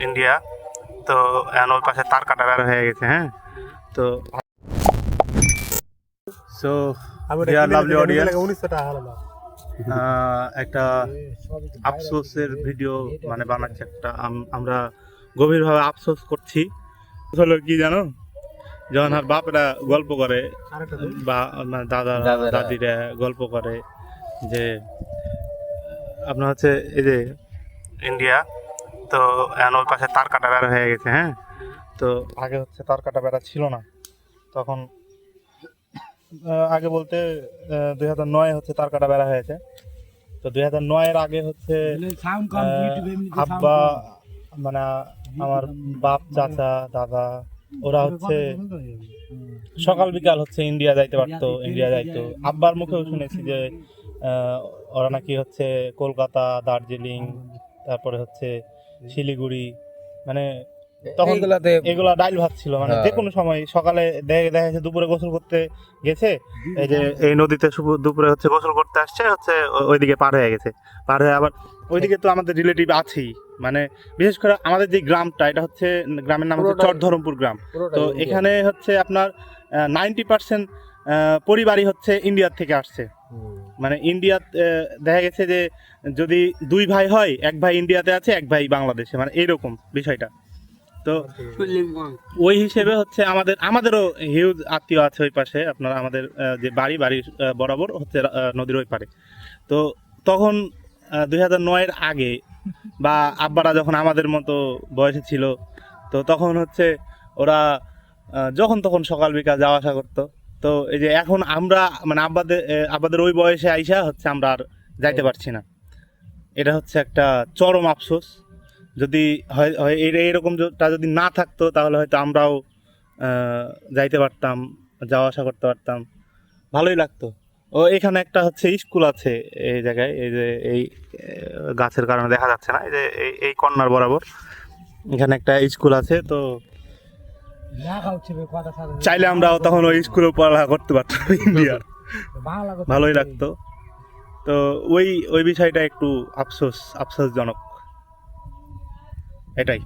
India. তো এখন ওই পাশে তার কাটা বের হয়ে গেছে। হ্যাঁ, তো সো লাভলি অডিয়েন্স, একটা আফসোসের ভিডিও মানে বানাচ্ছে একটা। আমরা গভীরভাবে আফসোস করছি। হলো কি জানো, যখন আর বাপরা গল্প করে বা দাদা দাদিরা গল্প করে যে আপনার হচ্ছে এই যে ইন্ডিয়া, তো এখন ওই পাশে তার কাটা বেড়া হয়ে গেছে। হ্যাঁ, তো আগে হচ্ছে তার কাটা বেড়া ছিল না তখন। আগে বলতে 2009 হচ্ছে তার কাটা বেড়া হয়েছে। তো 2009-এর আগে হচ্ছে আব্বা মানে আমার বাপ চাচা দাদা ওরা হচ্ছে সকাল বিকাল হচ্ছে ইন্ডিয়া যাইতে পারতো, ইন্ডিয়া যাইতো। আব্বার মুখেও শুনেছি যে ওরা নাকি হচ্ছে কলকাতা, দার্জিলিং, তারপরে হচ্ছে শিলিগুড়ি, মানে তখন এগুলা ডাইল ভাত ছিল। মানে যে কোনো সময় সকালে দেখা যাচ্ছে দুপুরে গোসল করতে গেছে, এই যে এই নদীতে দুপুরে হচ্ছে গোসল করতে আসছে, হচ্ছে ওইদিকে পার হয়ে গেছে। পার হয়ে আবার ওইদিকে তো আমাদের রিলেটিভ আছেই। মানে বিশেষ করে আমাদের যে গ্রামটা, এটা হচ্ছে গ্রামের নাম হচ্ছে চরধরমপুর গ্রাম। তো এখানে হচ্ছে আপনার 90% পরিবারই হচ্ছে ইন্ডিয়ার থেকে আসছে। মানে ইন্ডিয়া দেখা গেছে যে যদি দুই ভাই হয়, এক ভাই ইন্ডিয়াতে আছে, এক ভাই বাংলাদেশে, মানে এইরকম বিষয়টা। তো ওই হিসেবে হচ্ছে আমাদেরও হিউজ আত্মীয় আছে ওই পাশে। আপনার আমাদের যে বাড়ির বরাবর হচ্ছে নদীর ওই পারে। তো তখন 2009-এর আগে বা আব্বারা যখন আমাদের মতো বয়সে ছিল, তো তখন হচ্ছে ওরা যখন তখন সকাল বিকাল যাওয়া আসা করতো। তো এই যে এখন আমরা মানে আব্বাদের ওই বয়সে আইসা হচ্ছে আমরা আর যাইতে পারছি না। এটা হচ্ছে একটা চরম আফসোস। যদি হয় এরকমটা যদি না থাকতো তাহলে হয়তো আমরাও যাইতে পারতাম, যাওয়া আসা করতে পারতাম, ভালোই লাগতো। ও এখানে একটা হচ্ছে স্কুল আছে এই জায়গায়, এই যে এই গাছের কারণে দেখা যাচ্ছে না, এই যে এই কর্নার বরাবর এখানে একটা স্কুল আছে। তো চাইলে আমরাও তখন ওই স্কুলে পড়ালেখা করতে পারতাম ইন্ডিয়ার, ভালোই লাগতো। তো ওই বিষয়টা একটু আফসোসজনক, এটাই।